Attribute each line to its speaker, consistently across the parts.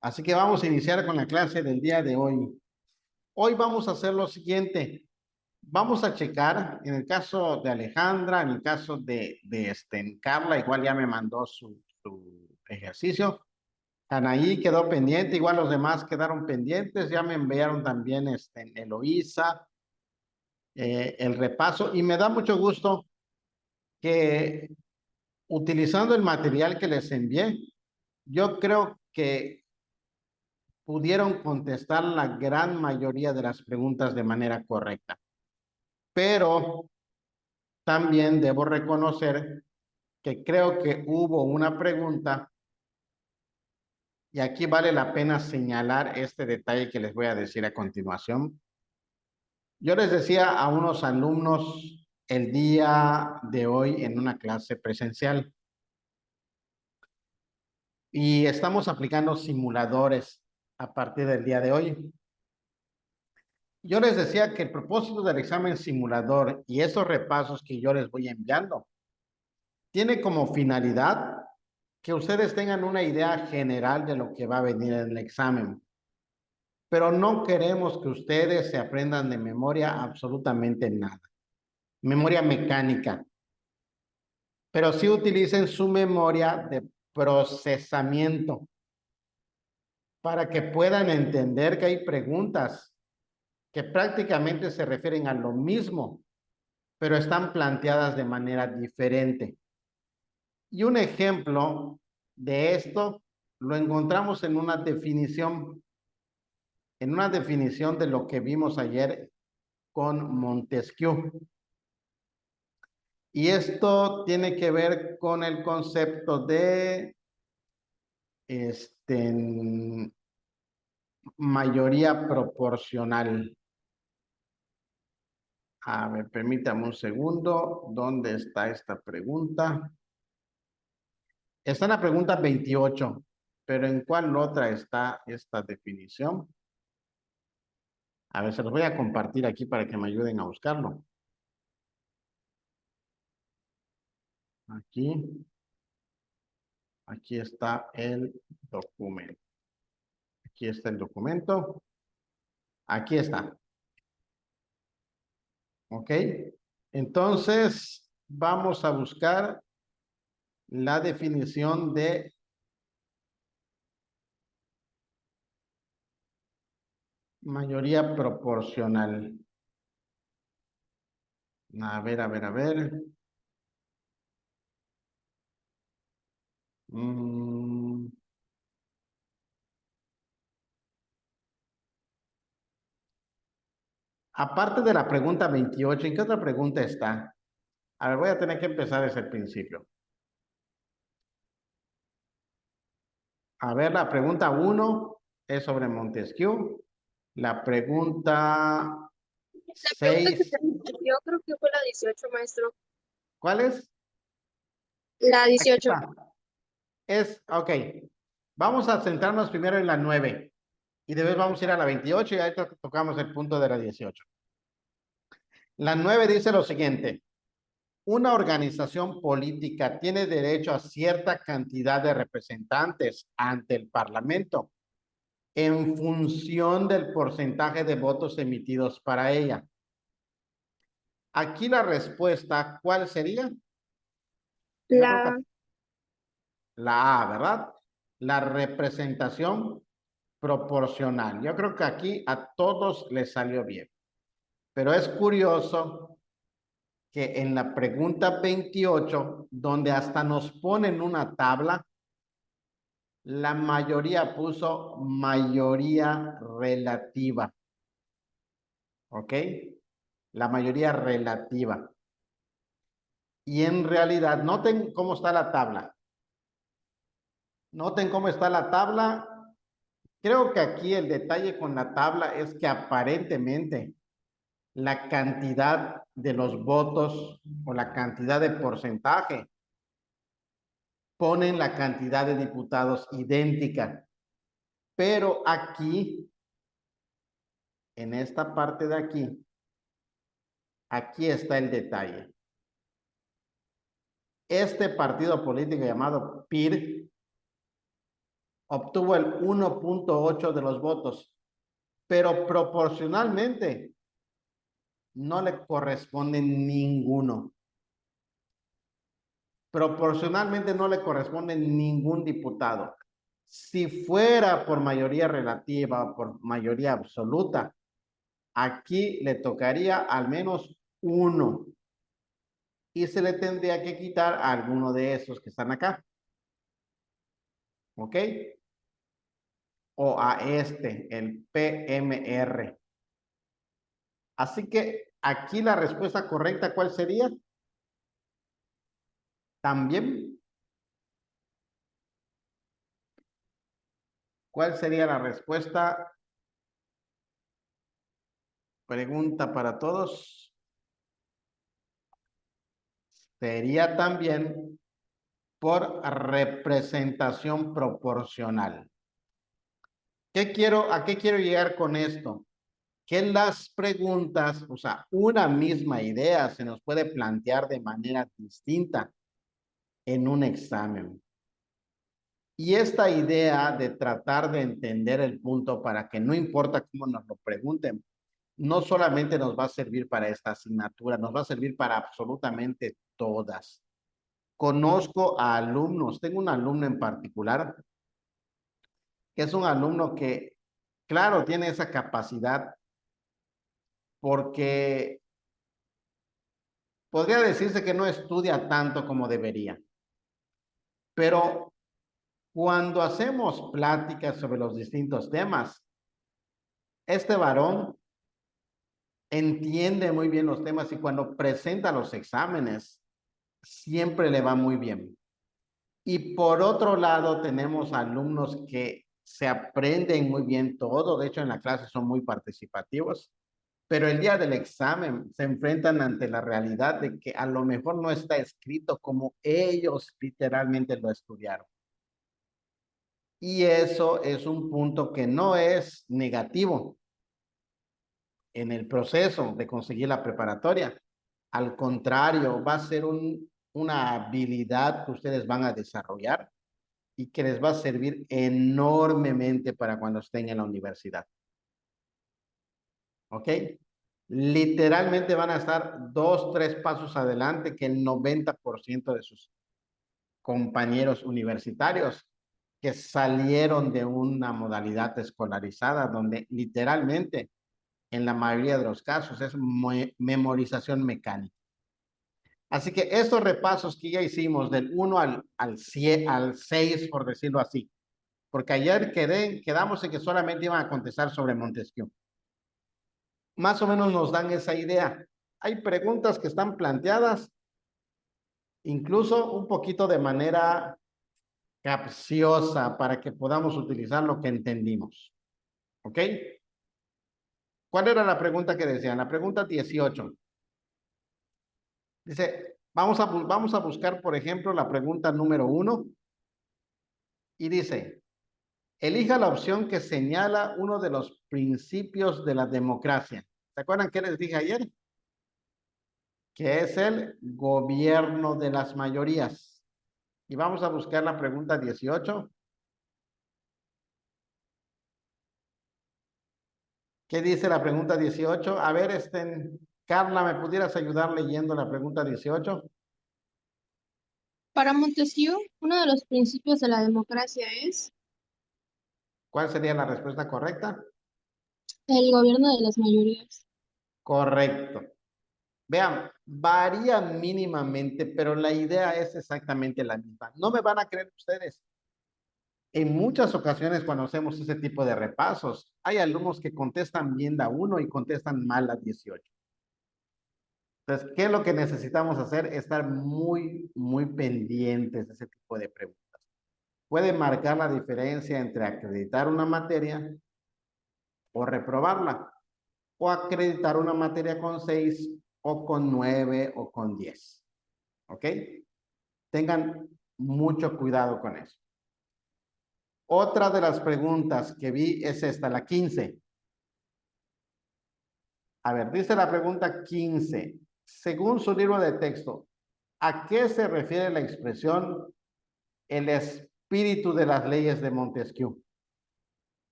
Speaker 1: Así que vamos a iniciar con la clase del día de hoy. Hoy vamos a hacer lo siguiente. Vamos a checar, en el caso de Alejandra, en el caso de Carla, igual ya me mandó su ejercicio. Anaí quedó pendiente, igual los demás quedaron pendientes. Ya me enviaron también Eloísa, el repaso. Y me da mucho gusto que utilizando el material que les envié, yo creo que pudieron contestar la gran mayoría de las preguntas de manera correcta. Pero también debo reconocer que creo que hubo una pregunta y aquí vale la pena señalar este detalle que les voy a decir a continuación. Yo les decía a unos alumnos el día de hoy en una clase presencial y estamos aplicando simuladores a partir del día de hoy. Yo les decía que el propósito del examen simulador y esos repasos que yo les voy enviando tiene como finalidad que ustedes tengan una idea general de lo que va a venir en el examen. Pero no queremos que ustedes se aprendan de memoria absolutamente nada. Memoria mecánica. Pero sí utilicen su memoria de procesamiento para que puedan entender que hay preguntas que prácticamente se refieren a lo mismo, pero están planteadas de manera diferente. Y un ejemplo de esto lo encontramos en una definición de lo que vimos ayer con Montesquieu. Y esto tiene que ver con el concepto de mayoría proporcional. A ver, permítame un segundo. ¿Dónde está esta pregunta? Está en la pregunta 28, pero ¿en cuál otra está esta definición? A ver, se los voy a compartir aquí para que me ayuden a buscarlo. Aquí está el documento. Aquí está el documento. Aquí está. ¿Ok? Entonces, vamos a buscar la definición de mayoría proporcional. A ver, a ver, a ver. Aparte de la pregunta 28, ¿en qué otra pregunta está? A ver, voy a tener que empezar desde el principio. A ver, la pregunta 1 es sobre Montesquieu. La pregunta
Speaker 2: La pregunta que
Speaker 1: 6,
Speaker 2: se yo creo que fue la 18, maestro.
Speaker 1: ¿cuál es?
Speaker 2: La
Speaker 1: Aquí
Speaker 2: 18.
Speaker 1: está. Ok. Vamos a centrarnos primero en la 9 y después vamos a ir a la 28 y ahí tocamos el punto de la 18. La 9 dice lo siguiente. Una organización política tiene derecho a cierta cantidad de representantes ante el Parlamento en función del porcentaje de votos emitidos para ella. Aquí la respuesta, ¿cuál sería? Yo creo que
Speaker 2: La,
Speaker 1: la A, ¿verdad? La representación proporcional. Yo creo que aquí a todos les salió bien. Pero es curioso que en la pregunta 28, donde hasta nos ponen una tabla, la mayoría puso mayoría relativa. ¿Ok? La mayoría relativa. Y en realidad, noten cómo está la tabla. Noten cómo está la tabla. Creo que aquí el detalle con la tabla es que aparentemente la cantidad de los votos o la cantidad de porcentaje ponen la cantidad de diputados idéntica. Pero aquí, en esta parte de aquí está el detalle. Este partido político llamado PIR obtuvo el 1.8 de los votos, pero proporcionalmente no le corresponde ninguno. Proporcionalmente no le corresponde ningún diputado. Si fuera por mayoría relativa o por mayoría absoluta, aquí le tocaría al menos uno y se le tendría que quitar a alguno de esos que están acá. ¿Ok? O a este, el PMR. Así que aquí la respuesta correcta, ¿cuál sería? También, ¿cuál sería la respuesta? Pregunta para todos. Sería también por representación proporcional. ¿A qué quiero llegar con esto? Que las preguntas, o sea, una misma idea se nos puede plantear de manera distinta en un examen. Y esta idea de tratar de entender el punto para que no importa cómo nos lo pregunten, no solamente nos va a servir para esta asignatura, nos va a servir para absolutamente todas. Conozco a alumnos, tengo un alumno en particular, que es un alumno que, claro, tiene esa capacidad porque podría decirse que no estudia tanto como debería, pero cuando hacemos pláticas sobre los distintos temas, este varón entiende muy bien los temas y cuando presenta los exámenes, siempre le va muy bien. Y por otro lado, tenemos alumnos que se aprenden muy bien todo, de hecho en la clase son muy participativos, pero el día del examen se enfrentan ante la realidad de que a lo mejor no está escrito como ellos literalmente lo estudiaron. Y eso es un punto que no es negativo en el proceso de conseguir la preparatoria. Al contrario, va a ser una habilidad que ustedes van a desarrollar y que les va a servir enormemente para cuando estén en la universidad. ¿Ok? Literalmente van a estar 2, 3 pasos adelante que el 90% de sus compañeros universitarios que salieron de una modalidad escolarizada donde literalmente en la mayoría de los casos es memorización mecánica. Así que estos repasos que ya hicimos del 1 al 6, por decirlo así, porque ayer quedamos en que solamente iban a contestar sobre Montesquieu. Más o menos nos dan esa idea. Hay preguntas que están planteadas, incluso un poquito de manera capciosa para que podamos utilizar lo que entendimos. ¿Ok? ¿Cuál era la pregunta que decían? La pregunta 18. Dice, vamos a buscar, por ejemplo, la pregunta número 1 y dice, elija la opción que señala uno de los principios de la democracia. ¿Se acuerdan qué les dije ayer? Que es el gobierno de las mayorías. Y vamos a buscar la pregunta 18. ¿Qué dice la pregunta 18? A ver, Carla, ¿me pudieras ayudar leyendo la pregunta 18?
Speaker 2: Para Montesquieu, uno de los principios de la democracia es
Speaker 1: ¿Cuál sería la respuesta correcta?
Speaker 2: el gobierno de las mayorías.
Speaker 1: Correcto. Vean, varía mínimamente, pero la idea es exactamente la misma. No me van a creer ustedes. En muchas ocasiones cuando hacemos ese tipo de repasos, hay alumnos que contestan bien la 1 y contestan mal la 18. Entonces, ¿qué es lo que necesitamos hacer? Estar muy, muy pendientes de ese tipo de preguntas. Puede marcar la diferencia entre acreditar una materia o reprobarla, o acreditar una materia con 6 o con 9 o con 10. ¿Ok? Tengan mucho cuidado con eso. Otra de las preguntas que vi es esta, la 15. A ver, dice la pregunta 15. Según su libro de texto, ¿a qué se refiere la expresión el espíritu de las leyes de Montesquieu?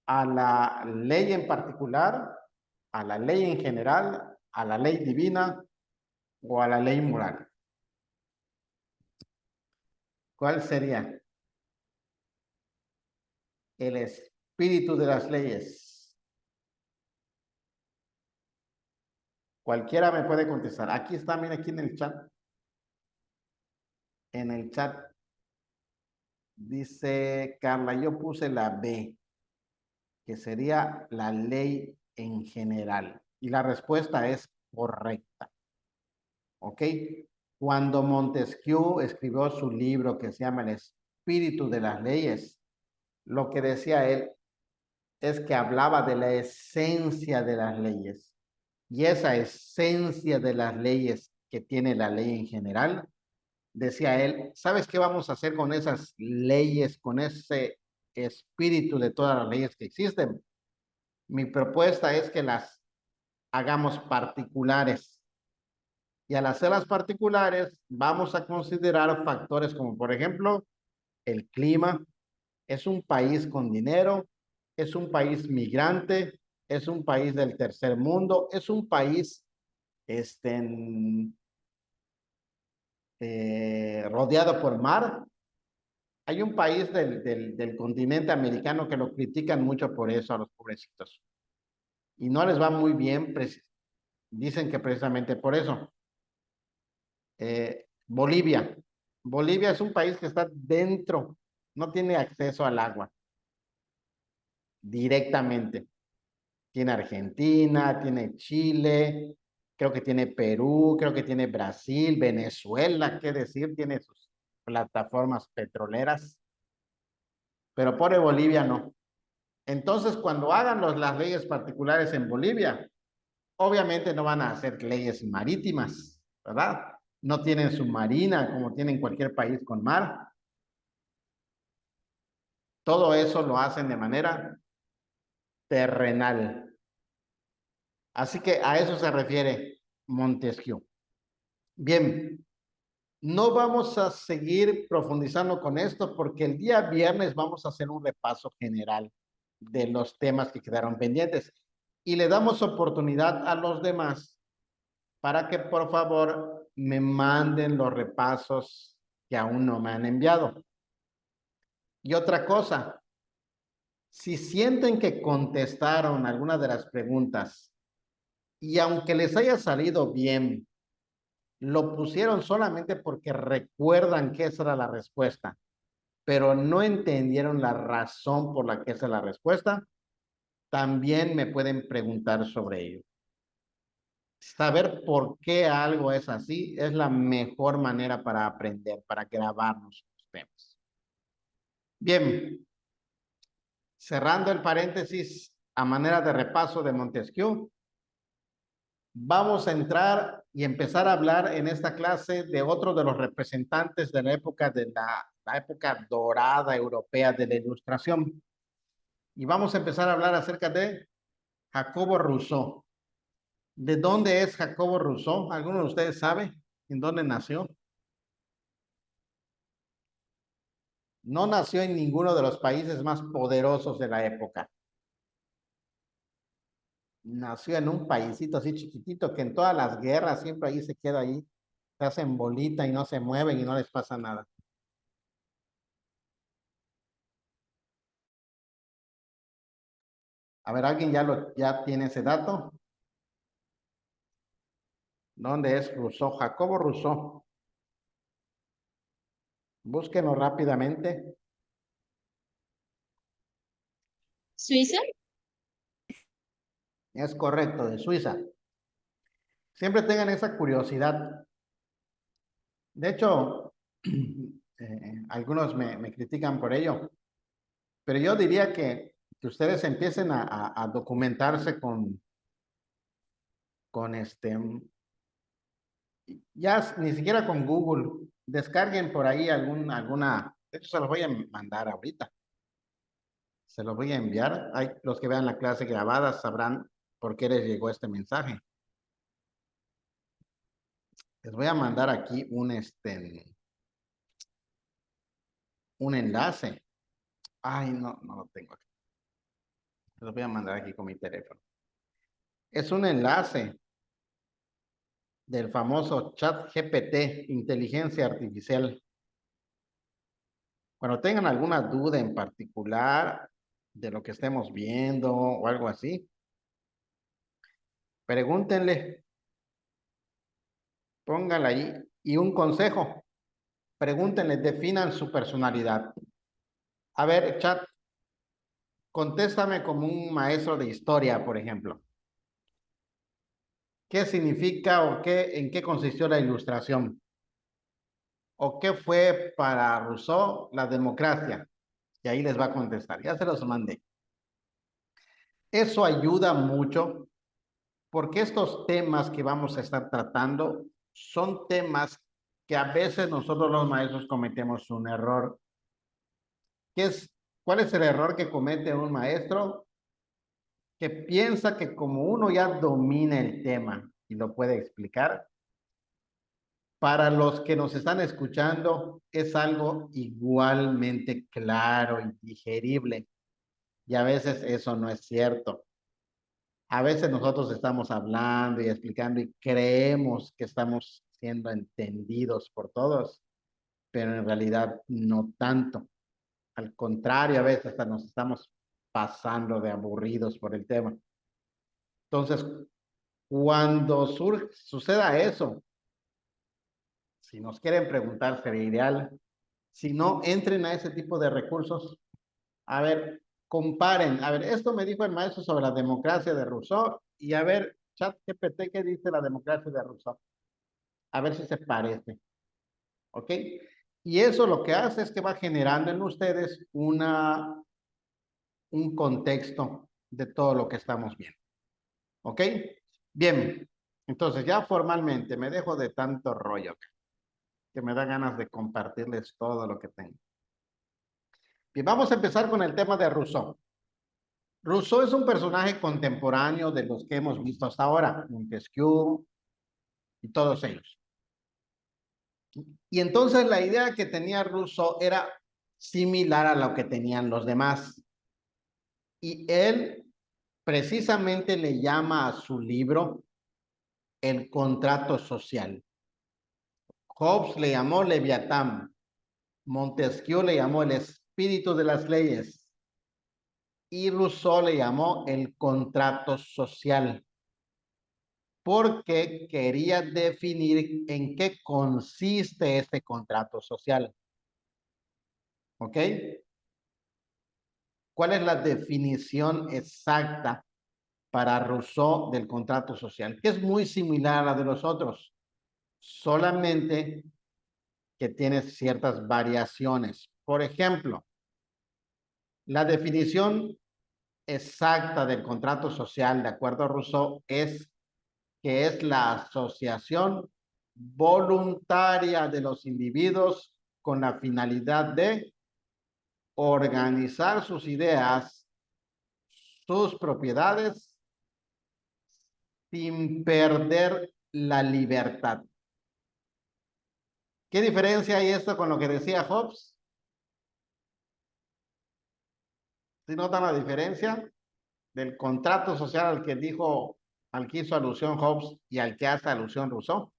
Speaker 1: ¿A la ley en particular, a la ley en general, a la ley divina o a la ley moral? ¿Cuál sería el espíritu de las leyes? Cualquiera me puede contestar. Aquí está, mira, aquí en el chat. En el chat dice Carla, yo puse la B, que sería la ley en general. Y la respuesta es correcta. ¿Ok? Cuando Montesquieu escribió su libro que se llama El espíritu de las leyes, lo que decía él es que hablaba de la esencia de las leyes. Y esa esencia de las leyes que tiene la ley en general, decía él, ¿sabes qué vamos a hacer con esas leyes, con ese espíritu de todas las leyes que existen? Mi propuesta es que las hagamos particulares. Y al hacerlas particulares, vamos a considerar factores como, por ejemplo, el clima. Es un país con dinero, es un país migrante, es un país del tercer mundo, es un país rodeado por mar. Hay un país del continente americano que lo critican mucho por eso a los pobrecitos. Y no les va muy bien, dicen que precisamente por eso. Bolivia. Bolivia es un país que está dentro, no tiene acceso al agua directamente. Tiene Argentina, tiene Chile, creo que tiene Perú, creo que tiene Brasil, Venezuela, qué decir, tiene sus plataformas petroleras, pero pobre Bolivia no. Entonces, cuando hagan las leyes particulares en Bolivia, obviamente no van a hacer leyes marítimas, ¿verdad? No tienen submarina como tienen cualquier país con mar. Todo eso lo hacen de manera terrenal. Así que a eso se refiere Montesquieu. Bien, no vamos a seguir profundizando con esto porque el día viernes vamos a hacer un repaso general de los temas que quedaron pendientes y le damos oportunidad a los demás para que por favor me manden los repasos que aún no me han enviado. Y otra cosa, si sienten que contestaron alguna de las preguntas y aunque les haya salido bien, lo pusieron solamente porque recuerdan que esa era la respuesta, pero no entendieron la razón por la que esa es la respuesta, también me pueden preguntar sobre ello. Saber por qué algo es así es la mejor manera para aprender, para grabarnos los temas. Bien, cerrando el paréntesis a manera de repaso de Montesquieu, vamos a entrar y empezar a hablar en esta clase de otro de los representantes de la época la época dorada europea de la Ilustración. Y vamos a empezar a hablar acerca de Jacobo Rousseau. ¿De dónde es Jacobo Rousseau? ¿Alguno de ustedes sabe en dónde nació? No nació en ninguno de los países más poderosos de la época. Nació en un paísito así chiquitito que en todas las guerras siempre ahí se queda ahí, se hacen bolita y no se mueven y no les pasa nada. A ver, ¿alguien ya tiene ese dato? ¿Dónde es Rousseau? Jacobo Rousseau. Búsquenlo rápidamente.
Speaker 2: ¿Suiza?
Speaker 1: Es correcto, de Suiza. Siempre tengan esa curiosidad. De hecho, algunos me critican por ello, pero yo diría que ustedes empiecen a documentarse con ya ni siquiera con Google, descarguen por ahí alguna, de hecho se los voy a mandar ahorita, se los voy a enviar, hay, los que vean la clase grabada sabrán por qué les llegó este mensaje. Les voy a mandar aquí un enlace. Ay, no lo tengo aquí. Lo voy a mandar aquí con mi teléfono. Es un enlace del famoso chat GPT, inteligencia artificial. Cuando tengan alguna duda en particular de lo que estemos viendo o algo así, pregúntenle, pónganla ahí. Y un consejo, pregúntenle, definan su personalidad. A ver, chat, contéstame como un maestro de historia, por ejemplo. ¿Qué significa o en qué consistió la ilustración? ¿O qué fue para Rousseau la democracia? Y ahí les va a contestar. Ya se los mandé. Eso ayuda mucho porque estos temas que vamos a estar tratando son temas que a veces nosotros los maestros cometemos un error. ¿Cuál es el error que comete un maestro? Que piensa que como uno ya domina el tema y lo puede explicar, para los que nos están escuchando es algo igualmente claro y digerible. Y a veces eso no es cierto. A veces nosotros estamos hablando y explicando y creemos que estamos siendo entendidos por todos, pero en realidad no tanto. Al contrario, a veces hasta nos estamos pasando de aburridos por el tema. Entonces, cuando suceda eso, si nos quieren preguntar, sería ideal. Si no, entren a ese tipo de recursos. A ver, comparen. A ver, esto me dijo el maestro sobre la democracia de Rousseau. Y a ver, ChatGPT, ¿qué dice la democracia de Rousseau? A ver si se parece. ¿Ok? Y eso lo que hace es que va generando en ustedes un contexto de todo lo que estamos viendo. ¿Ok? Bien. Entonces, ya formalmente me dejo de tanto rollo que me da ganas de compartirles todo lo que tengo. Bien, vamos a empezar con el tema de Rousseau. Rousseau es un personaje contemporáneo de los que hemos visto hasta ahora, Montesquieu y todos ellos. Y entonces la idea que tenía Rousseau era similar a lo que tenían los demás. Y él precisamente le llama a su libro El contrato social. Hobbes le llamó Leviatán, Montesquieu le llamó el espíritu de las leyes y Rousseau le llamó el contrato social, porque quería definir en qué consiste este contrato social. ¿Ok? ¿Cuál es la definición exacta para Rousseau del contrato social? Que es muy similar a la de los otros, solamente que tiene ciertas variaciones. Por ejemplo, la definición exacta del contrato social, de acuerdo a Rousseau, es que es la asociación voluntaria de los individuos con la finalidad de organizar sus ideas, sus propiedades, sin perder la libertad. ¿Qué diferencia hay esto con lo que decía Hobbes? ¿Sí notan la diferencia del contrato social al que hizo alusión Hobbes y al que hace alusión Rousseau?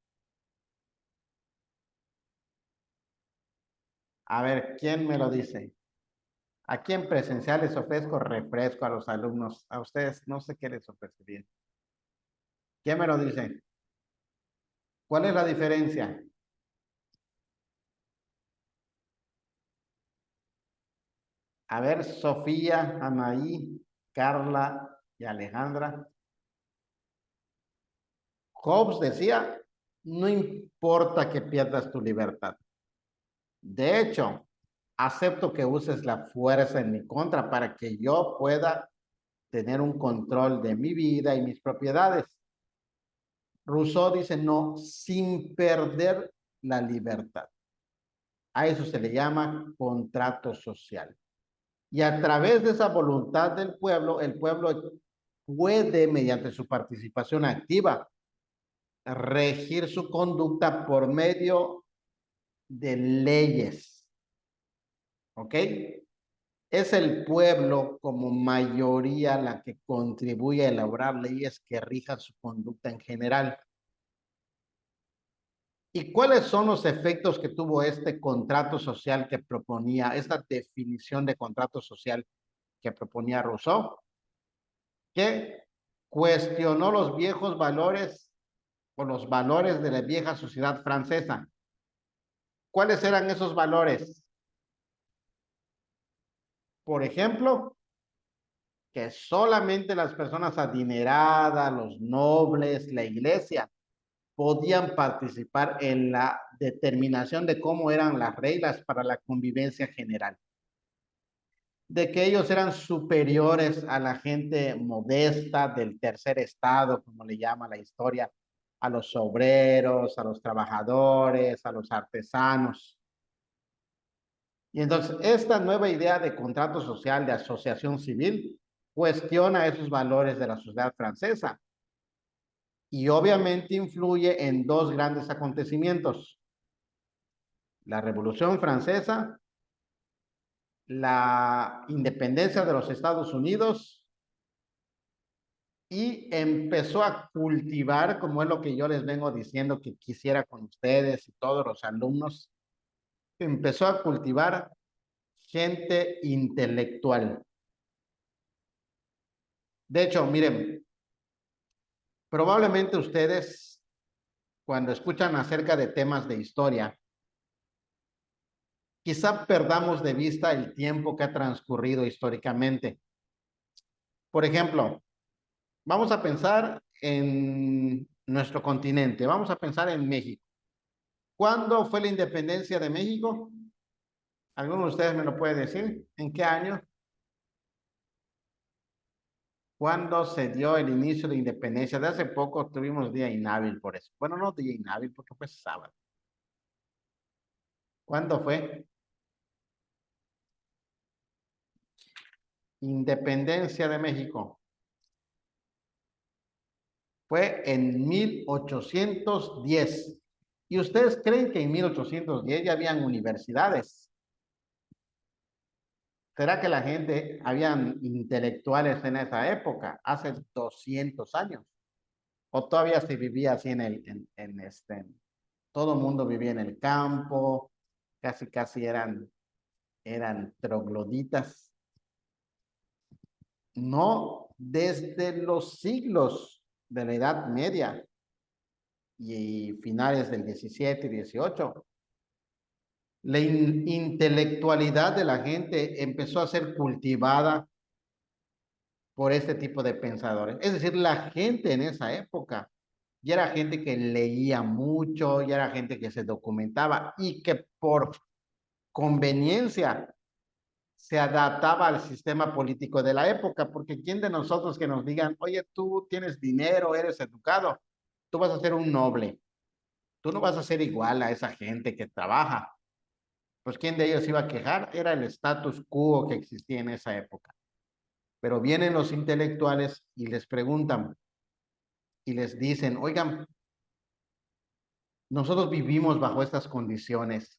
Speaker 1: A ver, ¿quién me lo dice? Aquí en presencial les ofrezco refresco a los alumnos. A ustedes no sé qué les ofrecería. ¿Quién me lo dice? ¿Cuál es la diferencia? A ver, Sofía, Anaí, Carla y Alejandra. Hobbes decía, no importa que pierdas tu libertad. De hecho, acepto que uses la fuerza en mi contra para que yo pueda tener un control de mi vida y mis propiedades. Rousseau dice, no, sin perder la libertad. A eso se le llama contrato social. Y a través de esa voluntad del pueblo, el pueblo puede, mediante su participación activa, regir su conducta por medio de leyes. ¿ok? Es el pueblo como mayoría la que contribuye a elaborar leyes que rijan su conducta en general. ¿Y cuáles son los efectos que tuvo este contrato social que proponía, esta definición de contrato social que proponía Rousseau? Que cuestionó los viejos valores o los valores de la vieja sociedad francesa. ¿Cuáles eran esos valores? Por ejemplo, que solamente las personas adineradas, los nobles, la iglesia, podían participar en la determinación de cómo eran las reglas para la convivencia general, de que ellos eran superiores a la gente modesta del tercer estado, como le llama la historia, a los obreros, a los trabajadores, a los artesanos. Y entonces esta nueva idea de contrato social, de asociación civil, cuestiona esos valores de la sociedad francesa y obviamente influye en dos grandes acontecimientos: la Revolución Francesa, la independencia de los Estados Unidos, y empezó a cultivar, como es lo que yo les vengo diciendo que quisiera con ustedes y todos los alumnos, empezó a cultivar gente intelectual. De hecho, miren, probablemente ustedes, cuando escuchan acerca de temas de historia, quizá perdamos de vista el tiempo que ha transcurrido históricamente. Por ejemplo, vamos a pensar en nuestro continente, vamos a pensar en México. ¿Cuándo fue la independencia de México? ¿Alguno de ustedes me lo puede decir? ¿En qué año? ¿Cuándo se dio el inicio de la independencia? De hace poco tuvimos día inhábil por eso. Bueno, no día inhábil porque fue sábado. ¿Cuándo fue? Independencia de México. Fue en 1810. ¿Y ustedes creen que en 1810 ya habían universidades? ¿Será que la gente, habían intelectuales en esa época, hace 200 años? ¿O todavía se vivía así todo el mundo vivía en el campo, casi eran trogloditas? No, desde los siglos de la Edad Media y finales del 17 y 18, la intelectualidad de la gente empezó a ser cultivada por este tipo de pensadores. Es decir, la gente en esa época ya era gente que leía mucho, ya era gente que se documentaba y que por conveniencia se adaptaba al sistema político de la época, porque ¿quién de nosotros que nos digan, oye, tú tienes dinero, eres educado, tú vas a ser un noble, tú no vas a ser igual a esa gente que trabaja? Pues ¿quién de ellos iba a quejar? Era el status quo que existía en esa época. Pero vienen los intelectuales y les preguntan y les dicen, oigan, nosotros vivimos bajo estas condiciones,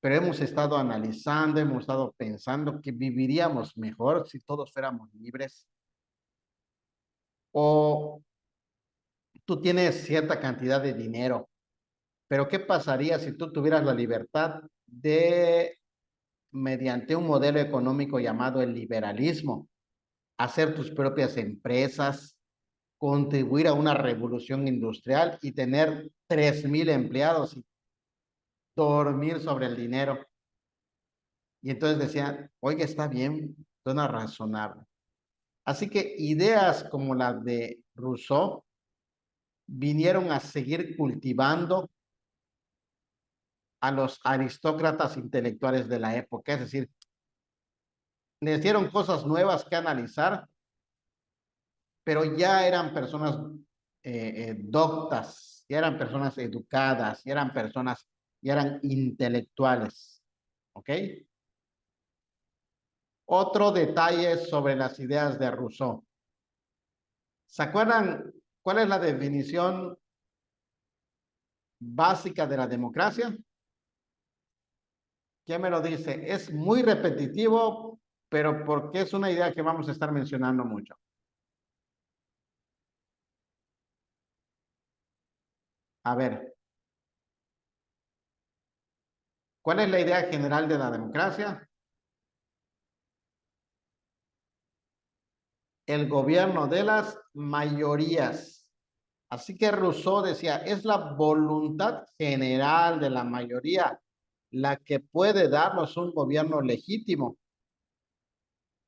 Speaker 1: pero hemos estado analizando, hemos estado pensando que viviríamos mejor si todos fuéramos libres. O tú tienes cierta cantidad de dinero, pero ¿qué pasaría si tú tuvieras la libertad de, mediante un modelo económico llamado el liberalismo, hacer tus propias empresas, contribuir a una revolución industrial y tener 3,000 empleados y dormir sobre el dinero? Y entonces decían, oye, está bien, suena razonable. Así que ideas como las de Rousseau vinieron a seguir cultivando a los aristócratas intelectuales de la época. Es decir, les dieron cosas nuevas que analizar, pero ya eran personas doctas, ya eran personas educadas, ya eran intelectuales. ¿Ok? Otro detalle sobre las ideas de Rousseau. ¿Se acuerdan cuál es la definición básica de la democracia? ¿Quién me lo dice? Es muy repetitivo, pero porque es una idea que vamos a estar mencionando mucho. A ver, ¿cuál es la idea general de la democracia? El gobierno de las mayorías. Así que Rousseau decía, es la voluntad general de la mayoría la que puede darnos un gobierno legítimo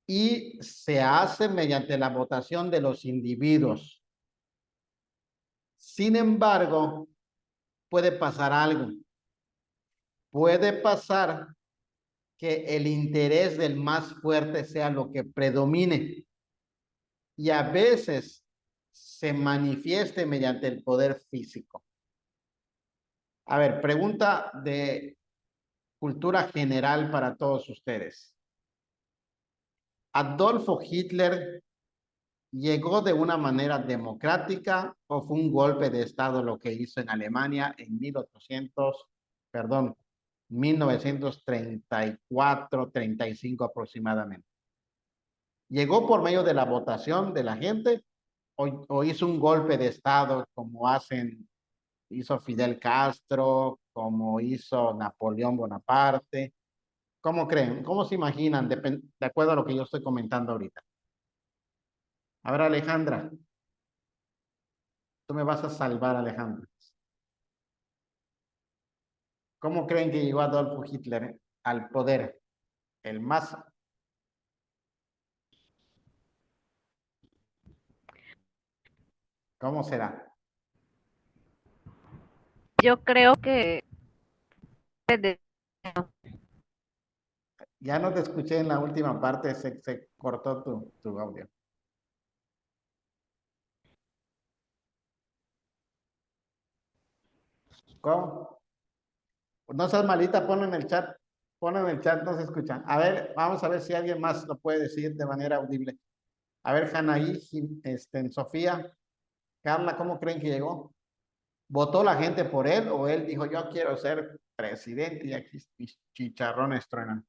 Speaker 1: y se hace mediante la votación de los individuos. Sin embargo, puede pasar algo. Puede pasar que el interés del más fuerte sea lo que predomine y a veces se manifieste mediante el poder físico. A ver, pregunta de cultura general para todos ustedes. ¿Adolfo Hitler llegó de una manera democrática o fue un golpe de estado lo que hizo en Alemania en 1934-35 aproximadamente? ¿Llegó por medio de la votación de la gente o hizo un golpe de estado como hizo Fidel Castro, como hizo Napoleón Bonaparte? ¿Cómo creen? ¿Cómo se imaginan de acuerdo a lo que yo estoy comentando ahorita? A ver, Alejandra, tú me vas a salvar, Alejandra. ¿Cómo creen que llegó Adolfo Hitler al poder? El más, ¿cómo será?
Speaker 3: Yo creo que desde
Speaker 1: Ya no te escuché en la última parte, se cortó tu audio. ¿Cómo? No seas malita, ponlo en el chat, no se escuchan. A ver, vamos a ver si alguien más lo puede decir de manera audible. A ver, Janaí, Sofía, Carla, ¿cómo creen que llegó? ¿Votó la gente por él o él dijo, yo quiero ser presidente y aquí mis chicharrones truenan?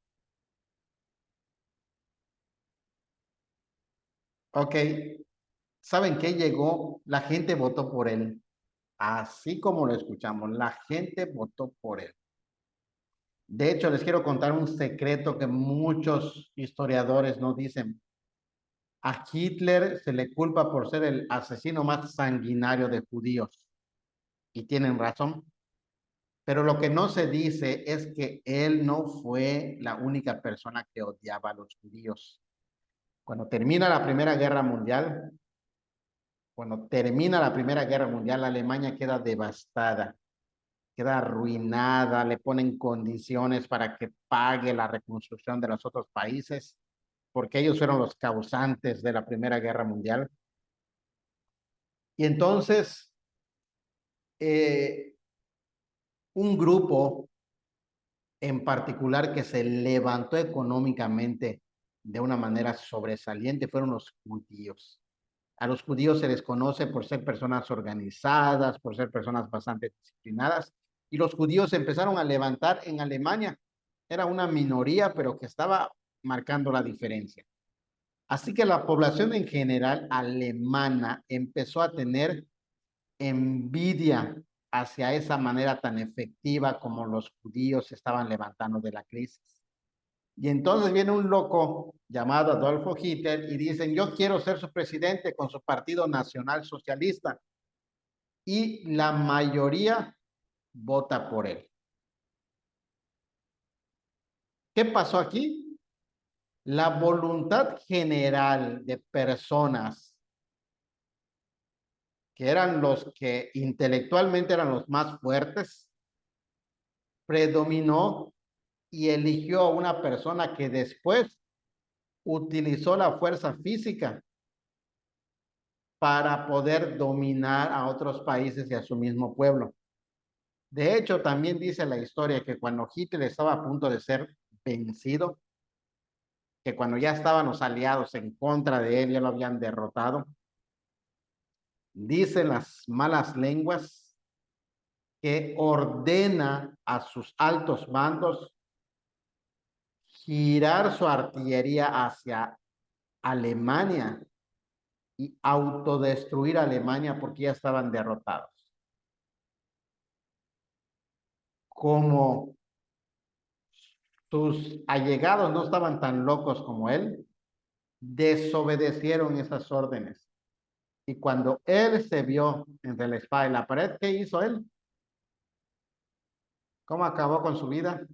Speaker 1: Ok, ¿saben qué llegó? La gente votó por él. Así como lo escuchamos, la gente votó por él. De hecho, les quiero contar un secreto que muchos historiadores no dicen. A Hitler se le culpa por ser el asesino más sanguinario de judíos. Y tienen razón. Pero lo que no se dice es que él no fue la única persona que odiaba a los judíos. Cuando termina la Primera Guerra Mundial, la Alemania queda devastada, queda arruinada, le ponen condiciones para que pague la reconstrucción de los otros países, porque ellos fueron los causantes de la Primera Guerra Mundial. Y entonces, eh, un grupo en particular que se levantó económicamente de una manera sobresaliente fueron los judíos. A los judíos se les conoce por ser personas organizadas, por ser personas bastante disciplinadas, y los judíos se empezaron a levantar en Alemania. Era una minoría, pero que estaba marcando la diferencia. Así que la población en general alemana empezó a tener envidia hacia esa manera tan efectiva como los judíos se estaban levantando de la crisis. Y entonces viene un loco llamado Adolfo Hitler y dicen, yo quiero ser su presidente con su partido nacional socialista. Y la mayoría vota por él. ¿Qué pasó aquí? La voluntad general de personas que eran los que intelectualmente eran los más fuertes, predominó y eligió a una persona que después utilizó la fuerza física para poder dominar a otros países y a su mismo pueblo. De hecho, también dice la historia que cuando Hitler estaba a punto de ser vencido, que cuando ya estaban los aliados en contra de él, ya lo habían derrotado, dicen las malas lenguas que ordena a sus altos mandos girar su artillería hacia Alemania y autodestruir Alemania porque ya estaban derrotados. Como sus allegados no estaban tan locos como él, desobedecieron esas órdenes. Y cuando él se vio entre la espada y la pared, ¿qué hizo él? ¿Cómo acabó con su vida?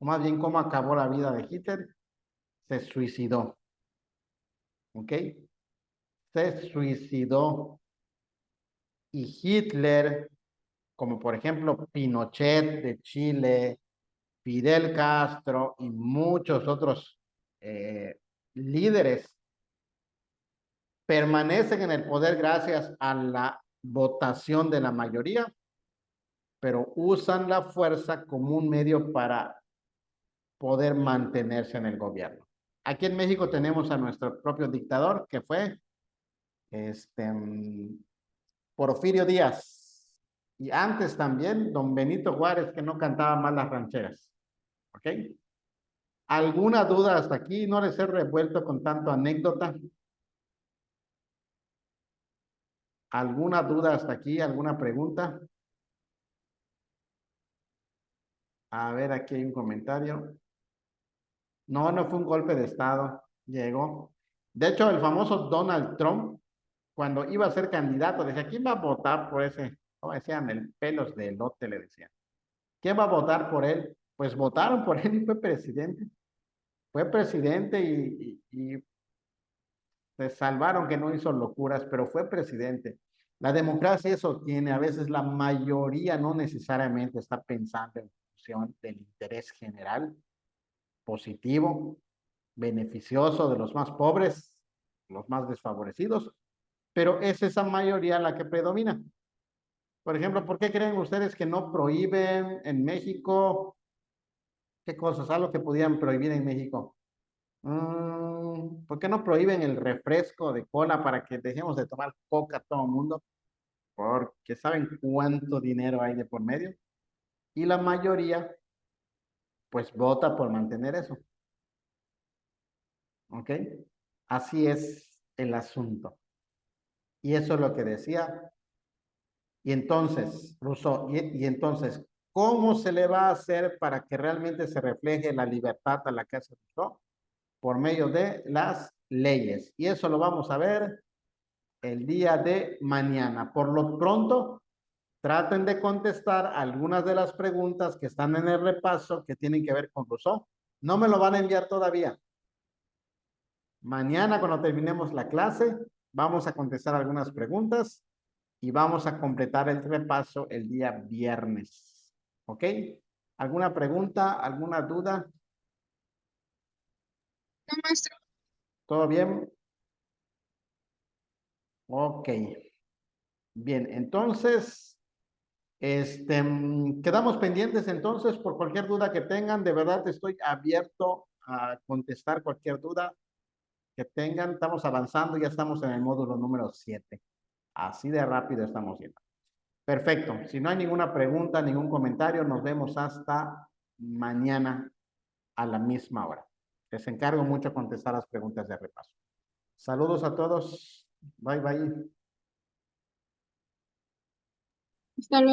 Speaker 1: O más bien, ¿cómo acabó la vida de Hitler? Se suicidó. ¿Ok? Se suicidó. Y Hitler, como por ejemplo Pinochet de Chile, Fidel Castro y muchos otros líderes, permanecen en el poder gracias a la votación de la mayoría, pero usan la fuerza como un medio para poder mantenerse en el gobierno. Aquí en México tenemos a nuestro propio dictador, que fue Porfirio Díaz. Y antes también, don Benito Juárez, que no cantaba mal las rancheras. ¿Ok? ¿Alguna duda hasta aquí? ¿No les he revuelto con tanto anécdota? ¿Alguna duda hasta aquí? ¿Alguna pregunta? A ver, aquí hay un comentario. No, no fue un golpe de estado. Llegó. De hecho, el famoso Donald Trump, cuando iba a ser candidato, decía, ¿quién va a votar por ese? ¿Cómo decían? El pelos de elote, le decían. ¿Quién va a votar por él? Pues votaron por él y fue presidente. Fue presidente y se salvaron que no hizo locuras, pero fue presidente. La democracia eso tiene, a veces la mayoría no necesariamente está pensando en función del interés general, positivo, beneficioso de los más pobres, los más desfavorecidos, pero es esa mayoría la que predomina. Por ejemplo, ¿por qué creen ustedes que no prohíben en México? ¿Qué cosas? Algo que podían prohibir en México. ¿Por qué no prohíben el refresco de cola para que dejemos de tomar coca todo el mundo? Porque saben cuánto dinero hay de por medio. Y la mayoría, pues, vota por mantener eso. ¿Ok? Así es el asunto. Y eso es lo que decía. Y entonces, Rousseau, y entonces, ¿cómo se le va a hacer para que realmente se refleje la libertad a la que hace Rousseau? Por medio de las leyes. Y eso lo vamos a ver el día de mañana. Por lo pronto, traten de contestar algunas de las preguntas que están en el repaso que tienen que ver con Rousseau. No me lo van a enviar todavía. Mañana, cuando terminemos la clase, vamos a contestar algunas preguntas y vamos a completar el repaso el día viernes. ¿Ok? ¿Alguna pregunta? ¿Alguna duda?
Speaker 2: No, maestro.
Speaker 1: ¿Todo bien? Ok. Bien, entonces, quedamos pendientes entonces por cualquier duda que tengan. De verdad estoy abierto a contestar cualquier duda que tengan. Estamos avanzando, ya estamos en el módulo número 7. Así de rápido estamos yendo. Perfecto. Si no hay ninguna pregunta, ningún comentario, nos vemos hasta mañana a la misma hora. Les encargo mucho contestar las preguntas de repaso. Saludos a todos. Bye, bye.
Speaker 2: Hasta luego.